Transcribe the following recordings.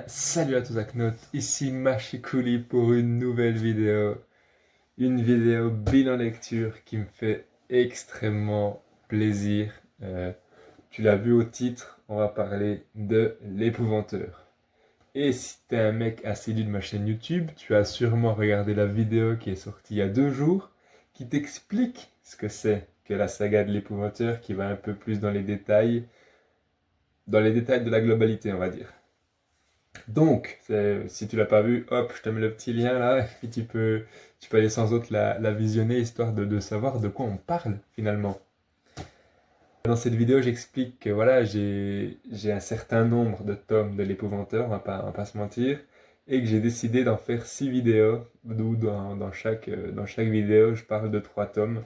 Salut à tous Aknotes, ici Machikouli pour une nouvelle vidéo. Une vidéo bilan lecture qui me fait extrêmement plaisir. Tu l'as vu au titre, on va parler de l'épouvanteur. Et si t'es un mec assidu de ma chaîne YouTube, tu as sûrement regardé la vidéo qui est sortie il y a 2 jours, qui t'explique ce que c'est que la saga de l'épouvanteur, qui va un peu plus dans les détails de la globalité, on va dire. Donc, si tu l'as pas vu, hop, je te mets le petit lien là, et puis tu peux aller sans autre la visionner, histoire de savoir de quoi on parle finalement. Dans cette vidéo, j'explique que voilà, j'ai un certain nombre de tomes de l'épouvanteur, on va pas se mentir, et que j'ai décidé d'en faire 6 vidéos, d'où dans chaque vidéo, je parle de 3 tomes.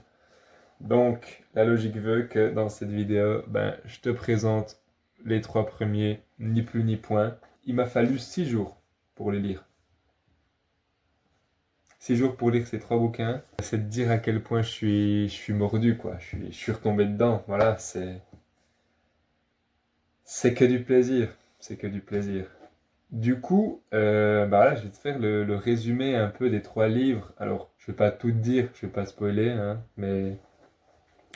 Donc, la logique veut que dans cette vidéo, ben, je te présente les 3 premiers, ni plus ni point. Il m'a fallu 6 jours pour les lire. 6 jours pour lire ces 3 bouquins. C'est de dire à quel point je suis mordu, quoi. Je suis retombé dedans. Voilà, c'est que du plaisir. C'est que du plaisir. Du coup, bah là, je vais te faire le résumé un peu des 3 livres. Alors, je vais pas tout te dire, je vais pas spoiler, hein, mais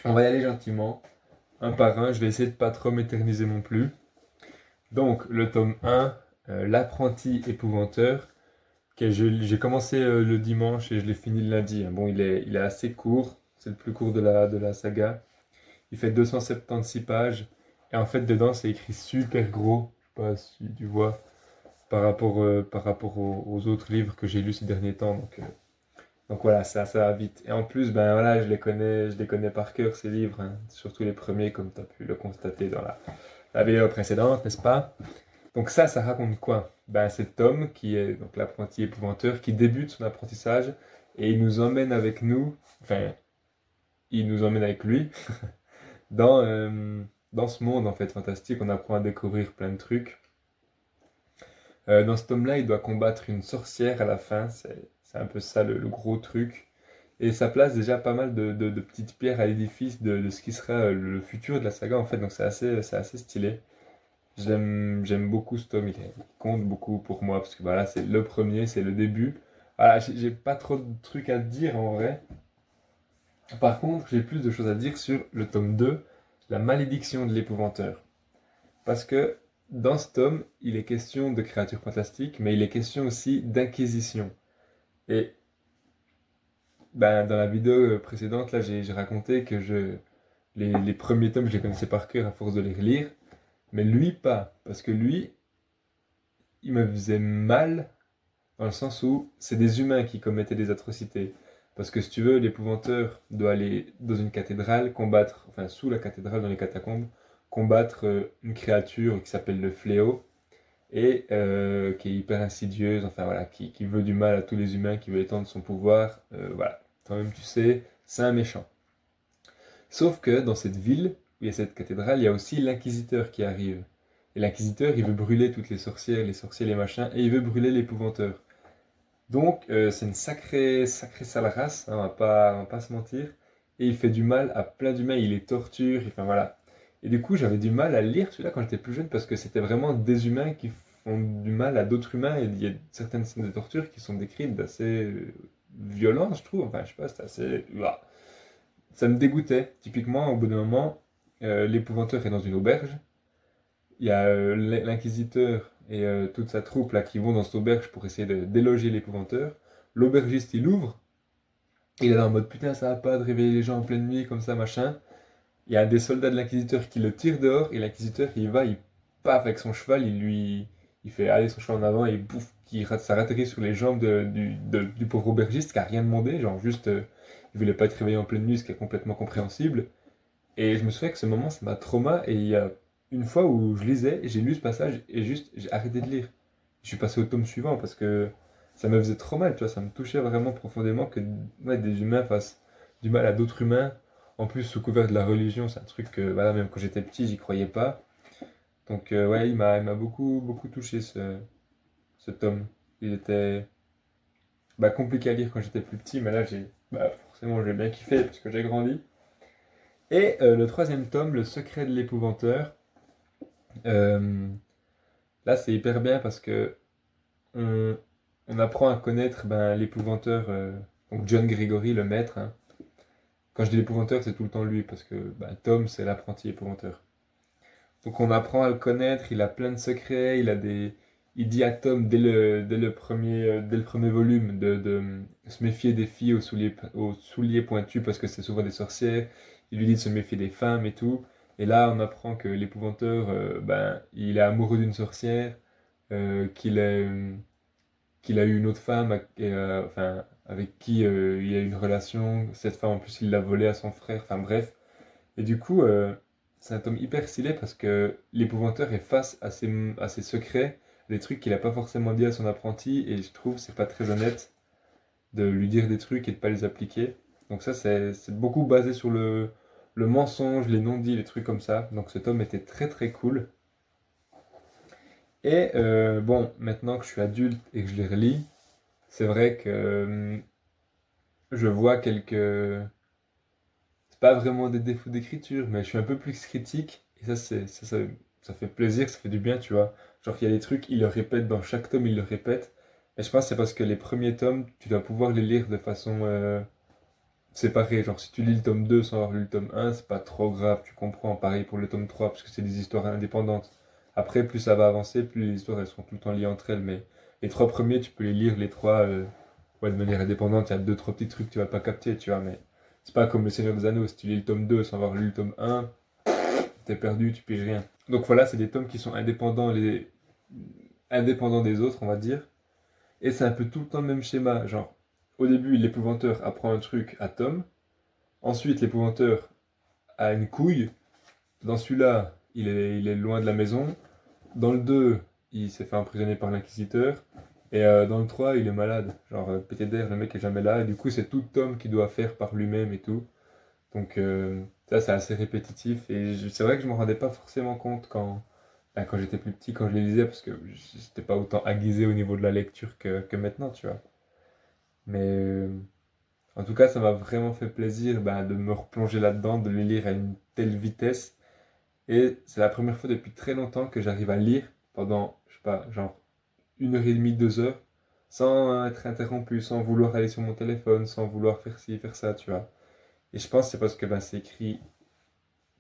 on va y aller gentiment, un par un. Je vais essayer de pas trop m'éterniser non plus. Donc, le tome 1, L'apprenti épouvanteur. Ok, j'ai commencé le dimanche et je l'ai fini le lundi. Bon, il est assez court, c'est le plus court de la saga. Il fait 276 pages et en fait dedans c'est écrit super gros. Je sais pas si tu vois par rapport aux autres livres que j'ai lus ces derniers temps. Donc voilà, ça va vite. Et en plus, ben voilà, je les connais par cœur ces livres, hein. Surtout les premiers comme tu as pu le constater dans la vidéo précédente, n'est-ce pas? Donc ça raconte quoi? Ben, c'est Tom qui est donc l'apprenti épouvanteur qui débute son apprentissage et il nous emmène avec nous, enfin, il nous emmène avec lui dans ce monde en fait fantastique. On apprend à découvrir plein de trucs. Dans ce tome-là, il doit combattre une sorcière à la fin. C'est un peu ça le gros truc. Et ça place déjà pas mal de petites pierres à l'édifice de ce qui sera le futur de la saga en fait. Donc c'est assez stylé. J'aime beaucoup ce tome, il compte beaucoup pour moi parce que voilà, c'est le premier, c'est le début. Voilà, j'ai pas trop de trucs à te dire en vrai. Par contre, j'ai plus de choses à dire sur le tome 2, La malédiction de l'épouvanteur. Parce que dans ce tome, il est question de créatures fantastiques, mais il est question aussi d'inquisition. Et ben, dans la vidéo précédente, là, j'ai raconté que les premiers tomes, je les connaissais par cœur à force de les relire, mais lui pas. Parce que lui, il me faisait mal dans le sens où c'est des humains qui commettaient des atrocités. Parce que si tu veux, l'épouvanteur doit aller dans une cathédrale, combattre, enfin sous la cathédrale, dans les catacombes, combattre une créature qui s'appelle le fléau, et qui est hyper insidieuse, enfin voilà, qui veut du mal à tous les humains, qui veut étendre son pouvoir, voilà. Toi-même tu sais, c'est un méchant. Sauf que dans cette ville, où il y a cette cathédrale, il y a aussi l'inquisiteur qui arrive. Et l'inquisiteur, il veut brûler toutes les sorcières, les sorciers, les machins, et il veut brûler l'épouvanteur. Donc, c'est une sacrée, sacrée sale race, hein, on va pas se mentir. Et il fait du mal à plein d'humains, il les torture, enfin voilà. Et du coup, j'avais du mal à lire celui-là quand j'étais plus jeune parce que c'était vraiment des humains qui font du mal à d'autres humains. Et il y a certaines scènes de torture qui sont décrites d'assez violentes, je trouve. Enfin, je sais pas, c'était assez. Ouah. Ça me dégoûtait. Typiquement, au bout d'un moment, l'épouvanteur est dans une auberge. Il y a l'inquisiteur et toute sa troupe là qui vont dans cette auberge pour essayer de déloger l'épouvanteur. L'aubergiste il ouvre, il est là en mode putain ça va pas de réveiller les gens en pleine nuit comme ça machin. Il y a des soldats de l'inquisiteur qui le tirent dehors et l'inquisiteur il va, il paf avec son cheval, il fait aller son cheval en avant et bouf, ça atterrit sur les jambes du pauvre aubergiste qui a rien demandé, genre juste il voulait pas être réveillé en pleine nuit, ce qui est complètement compréhensible. Et je me souviens que ce moment, ça m'a trauma. Et il y a une fois où je lisais, j'ai lu ce passage et juste, j'ai arrêté de lire. Je suis passé au tome suivant parce que ça me faisait trop mal, tu vois. Ça me touchait vraiment profondément que ouais, des humains fassent du mal à d'autres humains. En plus, sous couvert de la religion, c'est un truc que, voilà, même quand j'étais petit, j'y croyais pas. Donc, ouais, il m'a beaucoup, beaucoup touché ce tome. Il était compliqué à lire quand j'étais plus petit, mais là, forcément, j'ai bien kiffé parce que j'ai grandi. Et le troisième tome, Le secret de l'épouvanteur. Euh, Là, c'est hyper bien parce que on, on apprend à connaître ben, l'épouvanteur, donc John Gregory, le maître, hein. Quand je dis l'épouvanteur, c'est tout le temps lui, parce que ben, Tom, c'est l'apprenti épouvanteur. Donc on apprend à le connaître, il a plein de secrets, il dit à Tom dès le premier volume de se méfier des filles aux souliers pointus parce que c'est souvent des sorcières. Il lui dit de se méfier des femmes et tout. Et là, on apprend que l'épouvanteur, ben, il est amoureux d'une sorcière, qu'il a eu une autre femme, enfin, avec qui il a eu une relation. Cette femme, en plus, il l'a volée à son frère. Enfin bref. Et du coup, c'est un tome hyper stylé parce que l'épouvanteur est face à ses secrets, des trucs qu'il n'a pas forcément dit à son apprenti, et je trouve que c'est pas très honnête de lui dire des trucs et de pas les appliquer. Donc ça, c'est beaucoup basé sur le mensonge, les non-dits, les trucs comme ça. Donc ce tome était très très cool. Et bon, maintenant que je suis adulte et que je les relis, c'est vrai que je vois quelques, c'est pas vraiment des défauts d'écriture, mais je suis un peu plus critique. Et ça fait plaisir, ça fait du bien, tu vois. Genre, il y a des trucs, il le répète dans chaque tome, il le répète. Et je pense que c'est parce que les premiers tomes, tu dois pouvoir les lire de façon séparée. Genre, si tu lis le tome 2 sans avoir lu le tome 1, c'est pas trop grave, tu comprends. Pareil pour le tome 3 parce que c'est des histoires indépendantes. Après, plus ça va avancer, plus les histoires elles seront tout le temps liées entre elles. Mais les trois premiers, tu peux les lire, les trois, ouais, de manière indépendante. Il y a deux, trois petits trucs que tu vas pas capter, tu vois. Mais c'est pas comme le Seigneur des Anneaux. Si tu lis le tome 2 sans avoir lu le tome 1, t'es perdu, tu piges rien. Donc voilà, c'est des tomes qui sont indépendants des autres, on va dire. Et c'est un peu tout le temps le même schéma. Genre, au début, l'épouvanteur apprend un truc à Tom. Ensuite, l'épouvanteur a une couille. Dans celui-là, il est loin de la maison. Dans le 2, il s'est fait emprisonner par l'inquisiteur. Et dans le 3, il est malade. Genre, pété d'air, le mec est jamais là. Et du coup, c'est tout Tom qui doit faire par lui-même et tout. Donc, ça, c'est assez répétitif. Et c'est vrai que je m'en rendais pas forcément compte quand j'étais plus petit, quand je les lisais, parce que j'étais pas autant aiguisé au niveau de la lecture que maintenant, tu vois. Mais en tout cas, ça m'a vraiment fait plaisir ben, de me replonger là-dedans, de les lire à une telle vitesse. Et c'est la première fois depuis très longtemps que j'arrive à lire pendant, je sais pas, genre 1 heure et demie, 2 heures, sans être interrompu, sans vouloir aller sur mon téléphone, sans vouloir faire ci, faire ça, tu vois. Et je pense que c'est parce que ben, c'est écrit,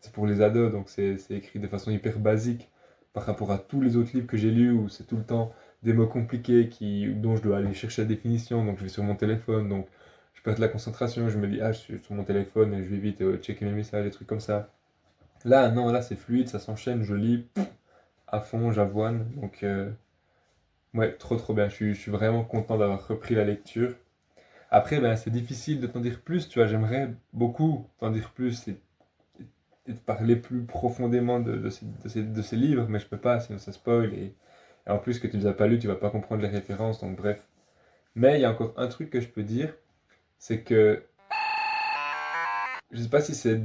c'est pour les ados, donc c'est écrit de façon hyper basique par rapport à tous les autres livres que j'ai lus où c'est tout le temps des mots compliqués dont je dois aller chercher la définition, donc je vais sur mon téléphone, donc je perds de la concentration, je me dis, ah, je suis sur mon téléphone et je vais vite checker mes messages, des trucs comme ça. Là, non, là c'est fluide, ça s'enchaîne, je lis à fond, j'avoine, donc ouais, trop trop bien, je suis vraiment content d'avoir repris la lecture. Après, ben, c'est difficile de t'en dire plus, tu vois, j'aimerais beaucoup t'en dire plus et de parler plus profondément de ces livres, mais je peux pas, sinon ça spoil. Et en plus, que tu les as pas lus, tu vas pas comprendre les références, donc bref. Mais il y a encore un truc que je peux dire, c'est que je sais pas si c'est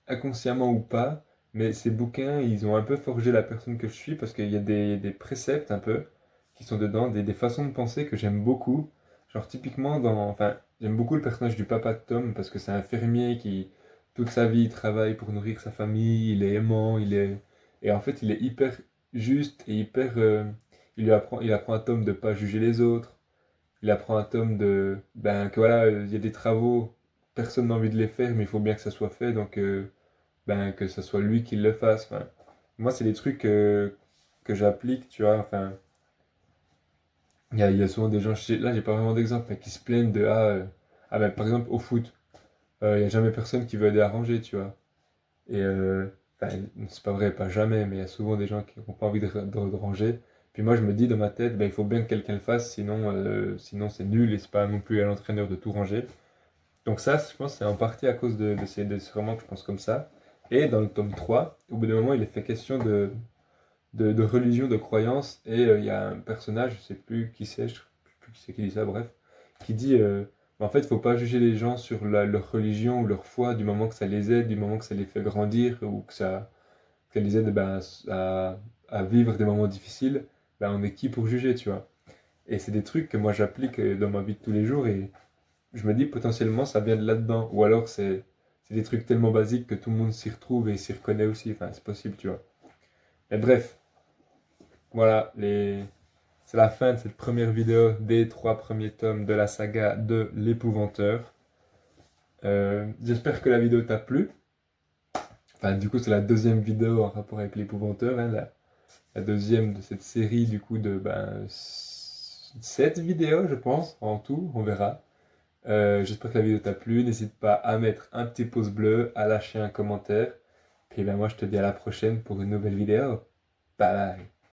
inconsciemment ou pas, mais ces bouquins, ils ont un peu forgé la personne que je suis parce qu'il y a des préceptes un peu qui sont dedans, des façons de penser que j'aime beaucoup. Genre typiquement enfin, j'aime beaucoup le personnage du papa de Tom parce que c'est un fermier qui, toute sa vie, il travaille pour nourrir sa famille, il est aimant, et en fait, il est hyper juste et hyper, il apprend à Tom de pas juger les autres. Il apprend à Tom ben, que voilà, il y a des travaux, personne n'a envie de les faire, mais il faut bien que ça soit fait, donc ben, que ce soit lui qui le fasse. Enfin, moi, c'est des trucs que j'applique, tu vois. Enfin, il y a souvent des gens, là, j'ai pas vraiment d'exemple, mais qui se plaignent ah ben, par exemple, au foot, il y a jamais personne qui veut aider à ranger, tu vois. Et enfin, c'est pas vrai, pas jamais, mais il y a souvent des gens qui n'ont pas envie de ranger. Puis moi, je me dis dans ma tête, ben, il faut bien que quelqu'un le fasse, sinon c'est nul et c'est pas non plus à l'entraîneur de tout ranger. Donc ça, je pense, c'est en partie à cause de ces romans que je pense comme ça. Et dans le tome 3 au bout d'un moment, il est fait question de religion, de croyance, et il y a un personnage, je sais plus qui c'est, je sais plus qui c'est qui dit ça, bref, qui dit, en fait, il faut pas juger les gens sur leur religion ou leur foi du moment que ça les aide, du moment que ça les fait grandir, ou que ça les aide ben, à vivre des moments difficiles, ben, on est qui pour juger, tu vois. Et c'est des trucs que moi j'applique dans ma vie de tous les jours, et je me dis potentiellement ça vient de là-dedans. Ou alors c'est des trucs tellement basiques que tout le monde s'y retrouve et s'y reconnaît aussi. Enfin, c'est possible, tu vois. Mais bref, Voilà, c'est la fin de cette première vidéo des 3 premiers tomes de la saga de l'Épouvanteur. J'espère que la vidéo t'a plu. Enfin, du coup, c'est la deuxième vidéo en rapport avec l'Épouvanteur, hein, la deuxième de cette série, du coup, de 7 vidéos, je pense, en tout, on verra. J'espère que la vidéo t'a plu. N'hésite pas à mettre un petit pouce bleu, à lâcher un commentaire. Puis ben, moi, je te dis à la prochaine pour une nouvelle vidéo. Bye bye.